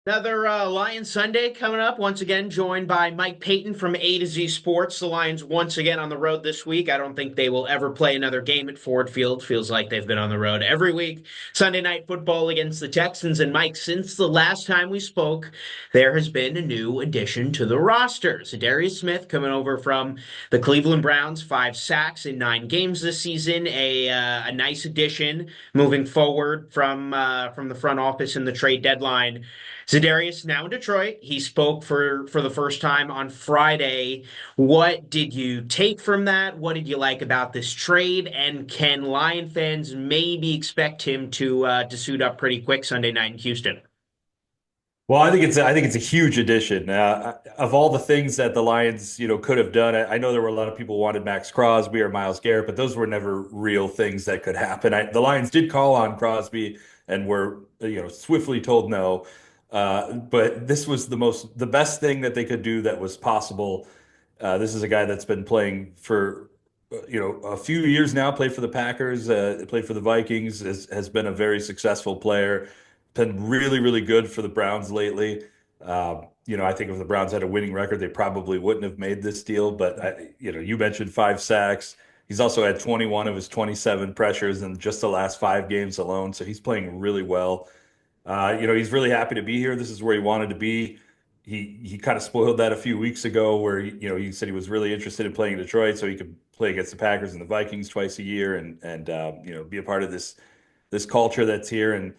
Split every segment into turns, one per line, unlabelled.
Another Lions Sunday coming up. Once again, joined by Mike Payton from A to Z Sports. The Lions once again on the road this week. I don't think they will ever play another game at Ford Field. Feels like they've been on the road every week. Sunday night football against the Texans. And Mike, since the last time we spoke, there has been a new addition to the roster. Darius Smith coming over from the Cleveland Browns, 5 sacks in 9 games this season. A nice addition moving forward from the front office in the trade deadline. Za'Darius now in Detroit. He spoke for the first time on Friday. What did you take from that? What did you like about this trade? And can Lion fans maybe expect him to suit up pretty quick Sunday night in Houston?
Well, I think it's a huge addition. Of all the things that the Lions, could have done, I know there were a lot of people who wanted Max Crosby or Myles Garrett, but those were never real things that could happen. The Lions did call on Crosby and were, swiftly told no. But this was the best thing that they could do that was possible. This is a guy that's been playing for, a few years now, played for the Packers, played for the Vikings, has been a very successful player, been really, really good for the Browns lately. I think if the Browns had a winning record, they probably wouldn't have made this deal. But you mentioned 5 sacks. He's also had 21 of his 27 pressures in just the last 5 games alone. So he's playing really well. He's really happy to be here. This is where he wanted to be. He kind of spoiled that a few weeks ago, where he said he was really interested in playing in Detroit, so he could play against the Packers and the Vikings twice a year, and be a part of this culture that's here. And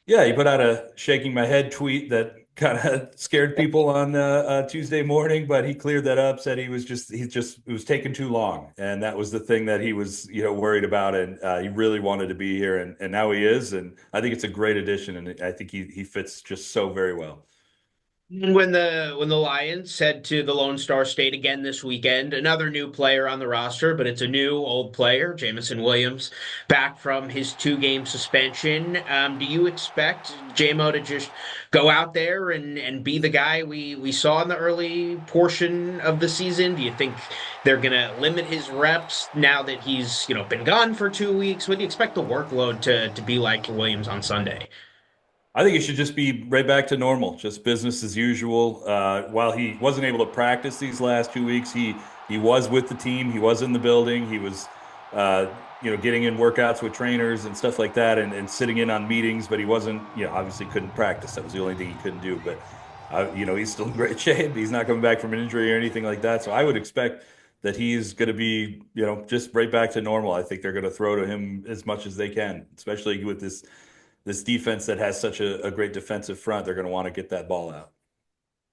yeah, he put out a shaking my head tweet that kind of scared people on Tuesday morning, but he cleared that up, said it was taking too long. And that was the thing that he was, worried about. And he really wanted to be here. And now he is. And I think it's a great addition. And I think he fits just so very well.
When the Lions head to the Lone Star State again this weekend, another new player on the roster, but it's a new old player, Jamison Williams, back from his 2 game suspension. Do you expect JMO to just go out there and be the guy we saw in the early portion of the season? Do you think they're gonna limit his reps now that he's been gone for 2 weeks? What do you expect the workload to be like for Williams on Sunday?
I think it should just be right back to normal, just business as usual. While he wasn't able to practice these last 2 weeks, he was with the team. He was in the building. He was, getting in workouts with trainers and stuff like that, and sitting in on meetings. But he wasn't, obviously couldn't practice. That was the only thing he couldn't do. But he's still in great shape. He's not coming back from an injury or anything like that. So I would expect that he's going to be, just right back to normal. I think they're going to throw to him as much as they can, especially with this defense that has such a great defensive front. They're going to want to get that ball out.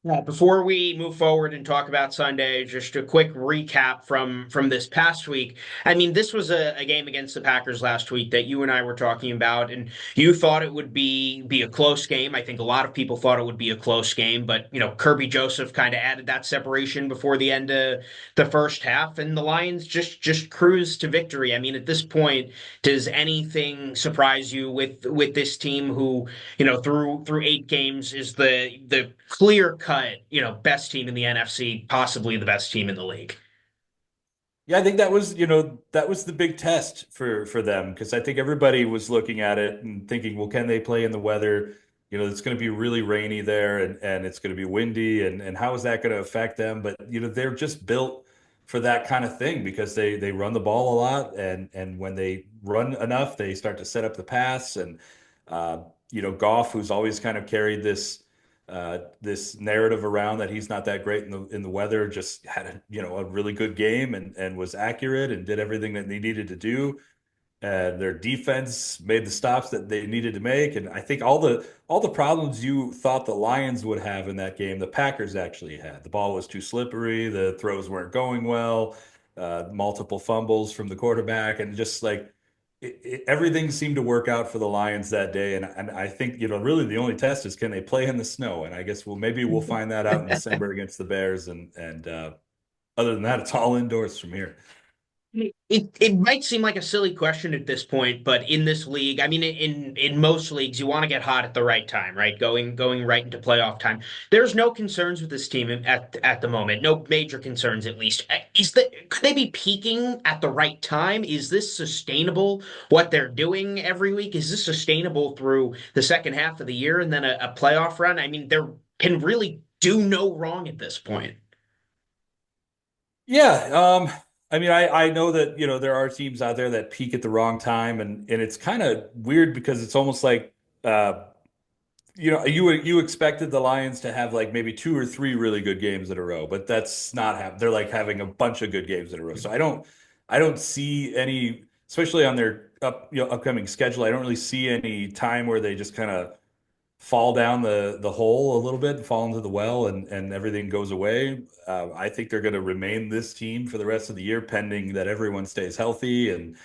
Yeah, before we move forward and talk about Sunday, just a quick recap from this past week. I mean, this was a game against the Packers last week that you and I were talking about, and you thought it would be a close game. I think a lot of people thought it would be a close game, but Kirby Joseph kind of added that separation before the end of the first half, and the Lions just cruised to victory. I mean, at this point, does anything surprise you with this team who through 8 games is the clear cut, best team in the NFC, possibly the best team in the league?
Yeah, I think that was the big test for them, because I think everybody was looking at it and thinking, well, can they play in the weather? It's going to be really rainy there, and it's going to be windy, and how is that going to affect them? But they're just built for that kind of thing, because they run the ball a lot, and when they run enough, they start to set up the pass. And Goff, who's always kind of carried this narrative around that he's not that great in the weather, just had a really good game, and was accurate and did everything that they needed to do. And their defense made the stops that they needed to make. And I think all the problems you thought the Lions would have in that game, the Packers actually had. The ball was too slippery, the throws weren't going well, multiple fumbles from the quarterback, and just like everything seemed to work out for the Lions that day. And I think, really the only test is, can they play in the snow? And I guess maybe we'll find that out in December against the Bears. And other than that, it's all indoors from here.
It might seem like a silly question at this point, but in this league, I mean, in most leagues, you want to get hot at the right time, right? Going right into playoff time. There's no concerns with this team at the moment. No major concerns, at least. Could they be peaking at the right time? Is this sustainable? What they're doing every week, is this sustainable through the second half of the year and then a playoff run? I mean, there can really do no wrong at this point.
Yeah, I mean, I know that there are teams out there that peak at the wrong time, and it's kind of weird because it's almost like you expected the Lions to have like maybe two or three really good games in a row, but that's not happening. They're like having a bunch of good games in a row. So I don't see any, especially on their upcoming schedule. I don't really see any time where they just kind of fall down the hole a little bit, fall into the well, and everything goes away. I think they're going to remain this team for the rest of the year, pending that everyone stays healthy and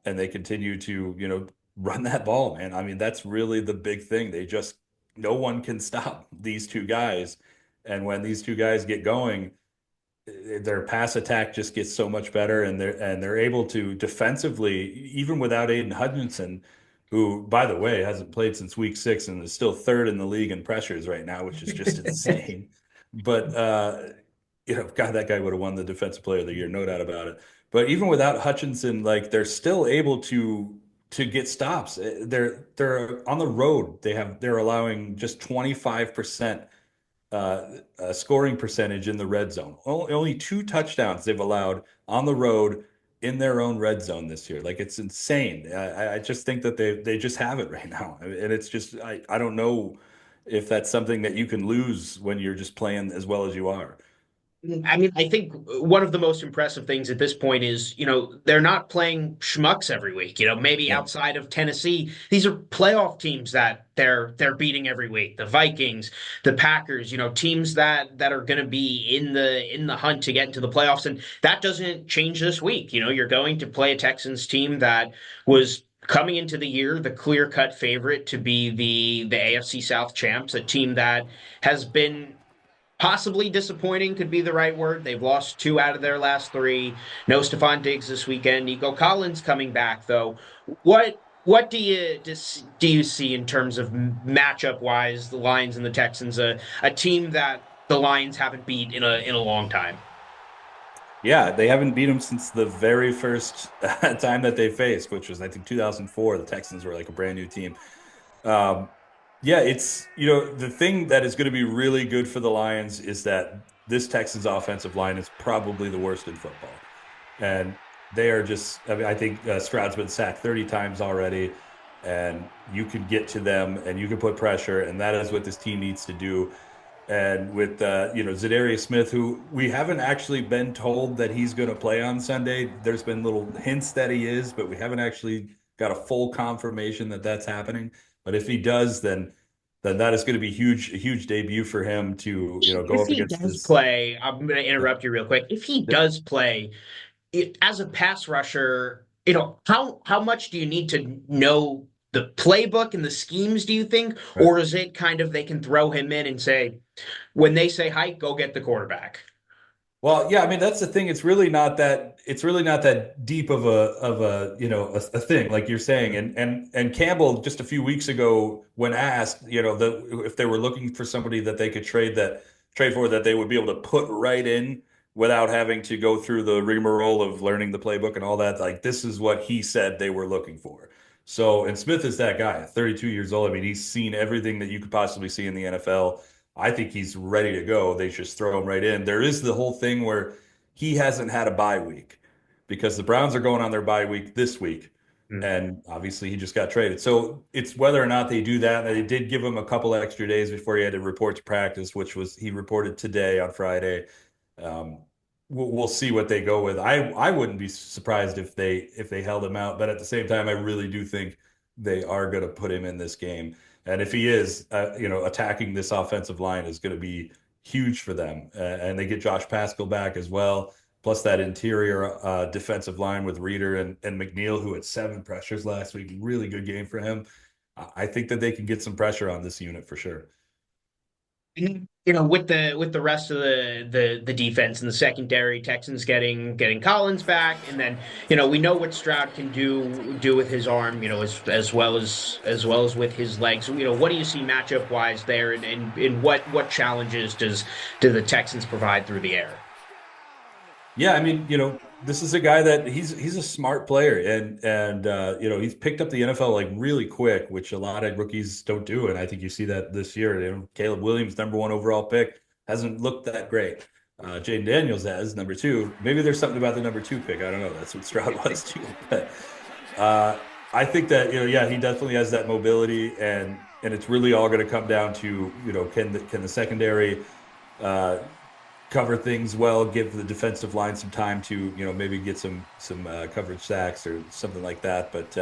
they continue to run that ball, man. I mean, that's really the big thing. No one can stop these two guys, and when these two guys get going, their pass attack just gets so much better, and they're able to defensively, even without Aiden Hutchinson, who, by the way, hasn't played since week 6 and is still third in the league in pressures right now, which is just insane. But God, that guy would have won the Defensive Player of the Year, no doubt about it. But even without Hutchinson, like they're still able to get stops. They're on the road. They're allowing just 25% scoring percentage in the red zone. Only 2 touchdowns they've allowed on the road in their own red zone this year. Like it's insane. I just think that they just have it right now, and it's just I don't know if that's something that you can lose when you're just playing as well as you are.
I mean, I think one of the most impressive things at this point is, they're not playing schmucks every week. Maybe
Yeah.
outside of Tennessee, these are playoff teams that they're beating every week. The Vikings, the Packers, teams that are going to be in the hunt to get into the playoffs, and that doesn't change this week. You're going to play a Texans team that was coming into the year the clear-cut favorite to be the AFC South champs, a team that has been possibly disappointing could be the right word. They've lost 2 out of their last 3. No Stephon Diggs this weekend. Nico Collins coming back though. What do you see in terms of matchup wise, the Lions and the Texans, a team that the Lions haven't beat in a long time?
Yeah, they haven't beat them since the very first time that they faced, which was I think 2004. The Texans were like a brand new team. Um, yeah, it's the thing that is going to be really good for the Lions is that this Texans offensive line is probably the worst in football, and they are just. I mean, I think Stroud's been sacked 30 times already, and you can get to them and you can put pressure, and that is what this team needs to do. And with Zadarius Smith, who we haven't actually been told that he's going to play on Sunday. There's been little hints that he is, but we haven't actually got a full confirmation that that's happening. But if he does, then that is going to be a huge debut for him to go
If
up
he
against
does
this.
play, I'm going to interrupt you real quick. If he does play, as a pass rusher, how much do you need to know the playbook and the schemes, do you think?
Right.
Or is it kind of they can throw him in and say, when they say hike, go get the quarterback?
Well, yeah, I mean that's the thing. It's really not that deep of a a thing like you're saying. And Campbell just a few weeks ago when asked, if they were looking for somebody that they could trade for that they would be able to put right in without having to go through the rigmarole of learning the playbook and all that. Like this is what he said they were looking for. So, and Smith is that guy, 32 years old. I mean, he's seen everything that you could possibly see in the NFL. I think he's ready to go. They just throw him right in. There is the whole thing where he hasn't had a bye week because the Browns are going on their bye week this week.
Hmm.
And obviously he just got traded. So it's whether or not they do that. They did give him a couple extra days before he had to report to practice, which was he reported today on Friday. Um, we'll see what they go with. I wouldn't be surprised if they held him out, but at the same time, I really do think they are going to put him in this game. And if he is, attacking this offensive line is going to be huge for them. And they get Josh Pascal back as well, plus that interior defensive line with Reeder and McNeil, who had 7 pressures last week. Really good game for him. I think that they can get some pressure on this unit for sure.
With the rest of the defense and the secondary, Texans getting Collins back, and then we know what Stroud can do with his arm, as well as with his legs. What do you see matchup wise there, and what challenges do the Texans provide through the air?
Yeah, I mean, this is a guy that he's a smart player, and he's picked up the NFL like really quick, which a lot of rookies don't do, and I think you see that this year. Caleb Williams, number one overall pick, hasn't looked that great. Jaden Daniels has number two. Maybe there's something about the number two pick. I don't know. That's what Stroud was too. But uh, I think that yeah, he definitely has that mobility, and it's really all going to come down to can the secondary uh, cover things well, give the defensive line some time to, maybe get some coverage sacks or something like that. But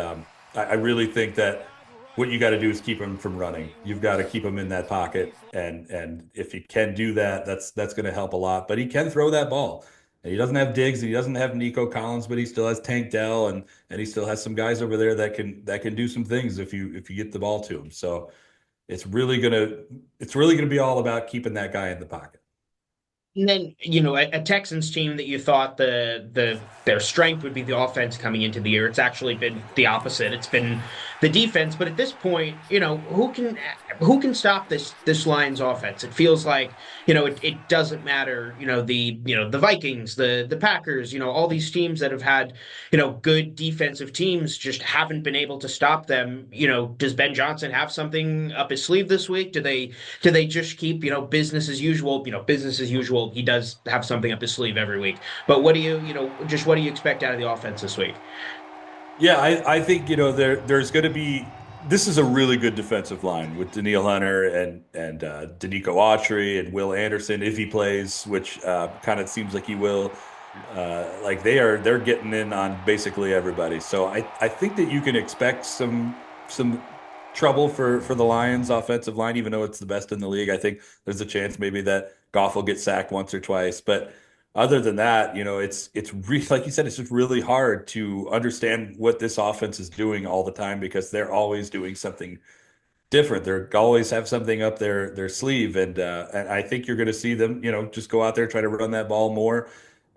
I really think that what you got to do is keep him from running. You've got to keep him in that pocket, and if you can do that, that's going to help a lot. But he can throw that ball. And he doesn't have Diggs, and he doesn't have Nico Collins, but he still has Tank Dell, and he still has some guys over there that can do some things if you get the ball to him. So it's really gonna be all about keeping that guy in the pocket.
And then, a Texans team that you thought their strength would be the offense coming into the year. It's actually been the opposite. It's been the defense. But at this point, who can stop this Lions offense? It feels like, it doesn't matter, the Vikings, the Packers, all these teams that have had, good defensive teams just haven't been able to stop them. Does Ben Johnson have something up his sleeve this week? Do they just keep, business as usual? Business as usual. He does have something up his sleeve every week. But what do you expect out of the offense this week?
Yeah, I think there's going to be. This is a really good defensive line with Daniil Hunter and Danico Autry and Will Anderson if he plays, which kind of seems like he will. Like they're getting in on basically everybody. So I think that you can expect some trouble for the Lions offensive line, even though it's the best in the league. I think there's a chance maybe that Goff will get sacked once or twice, but other than that, it's really like you said, it's just really hard to understand what this offense is doing all the time because they're always doing something different. They're always have something up their sleeve, and I think you're going to see them, just go out there try to run that ball more.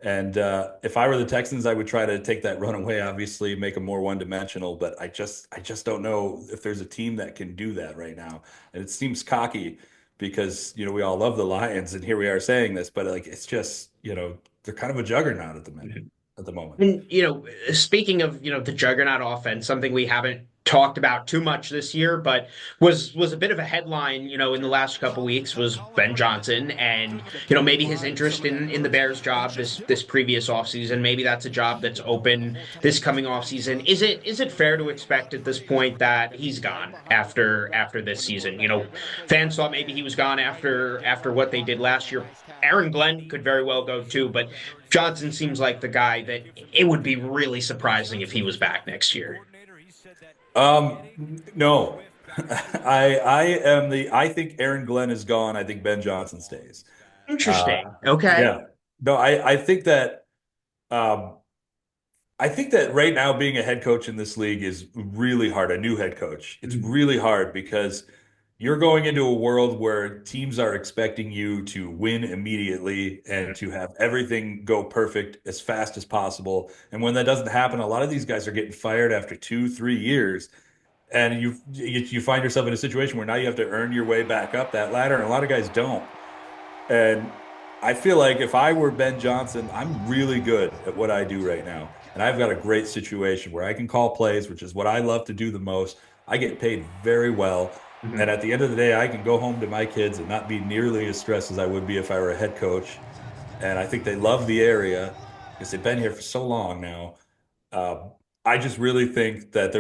And if I were the Texans, I would try to take that run away. Obviously, make them more one-dimensional. But I just don't know if there's a team that can do that right now. And it seems cocky because we all love the Lions, and here we are saying this, but like it's just they're kind of a juggernaut at the moment.
And speaking of the juggernaut offense, something we haven't talked about too much this year, but was a bit of a headline, in the last couple weeks was Ben Johnson and maybe his interest in the Bears job this previous offseason. Maybe that's a job that's open this coming offseason. Is it fair to expect at this point that he's gone after this season? Fans thought maybe he was gone after what they did last year. Aaron Glenn could very well go too, but Johnson seems like the guy that it would be really surprising if he was back next year.
No, I think Aaron Glenn is gone. I think Ben Johnson stays. Uh,
Interesting. Okay.
yeah, no, um, I think that right now being a head coach in this league is really hard. A new head coach, it's
Mhm.
really hard because you're going into a world where teams are expecting you to win immediately and to have everything go perfect as fast as possible. And when that doesn't happen, a lot of these guys are getting fired after 2, 3 years. And you find yourself in a situation where now you have to earn your way back up that ladder, and a lot of guys don't. And I feel like if I were Ben Johnson, I'm really good at what I do right now. And I've got a great situation where I can call plays, which is what I love to do the most. I get paid very well. And
Mhm.
at the end of the day, I can go home to my kids and not be nearly as stressed as I would be if I were a head coach. And I think they love the area because they've been here for so long now. Um, I just really think that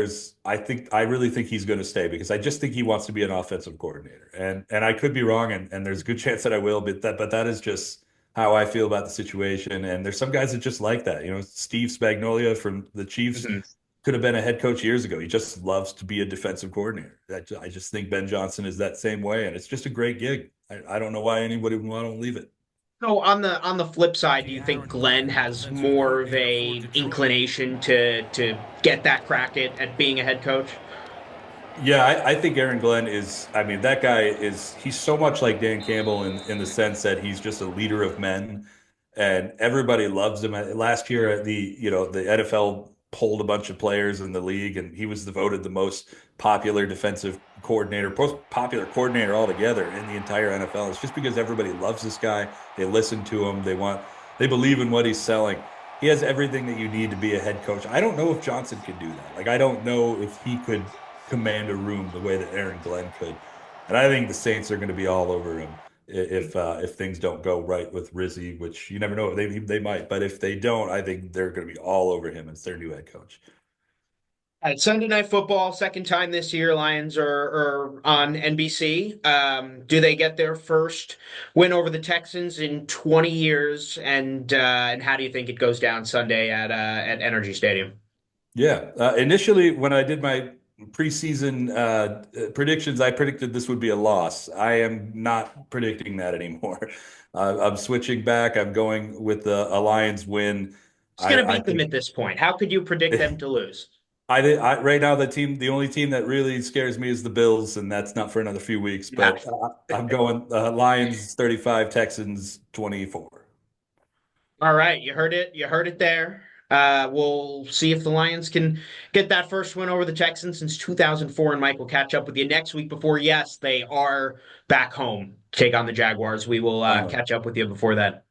I really think he's going to stay because I just think he wants to be an offensive coordinator. And I could be wrong, and there's a good chance that I will, but that is just how I feel about the situation. And there's some guys that just like that. Steve Spagnuolo from the Chiefs
Mhm.
could have been a head coach years ago. He just loves to be a defensive coordinator. I just think Ben Johnson is that same way, and it's just a great gig. I don't know why anybody would want to leave it.
So on the flip side, do you think Glenn has more of a inclination to get that crack at being a head coach?
Yeah, I think Aaron Glenn is, I mean, that guy is, he's so much like Dan Campbell in the sense that he's just a leader of men and everybody loves him. Last year, the NFL polled a bunch of players in the league and he was voted the most popular defensive coordinator, most popular coordinator altogether in the entire NFL. It's just because everybody loves this guy. They listen to him. They believe in what he's selling. He has everything that you need to be a head coach. I don't know if Johnson could do that. Like, I don't know if he could command a room the way that Aaron Glenn could. And I think the Saints are going to be all over him if things don't go right with Rizzi, which you never know. They might, but if they don't, I think they're going to be all over him as their new head coach.
Sunday Night Football, second time this year. Lions are on NBC. Do they get their first win over the Texans in 20 years? And how do you think it goes down Sunday at Energy Stadium?
Yeah. Initially, when I did my preseason predictions, I predicted this would be a loss. I am not predicting that anymore. I'm switching back. I'm going with a Lions win.
Who's going to
I
beat them
think
at this point? How could you predict them to lose?
right now the only team that really scares me is the Bills, and that's not for another few weeks.
Yeah.
But I'm going Lions 35, Texans 24.
All right, you heard it. You heard it there. We'll see if the Lions can get that first win over the Texans since 2004, and Mike will catch up with you next week before, yes, they are back home to take on the Jaguars. We will
Uh,
catch up with you before that.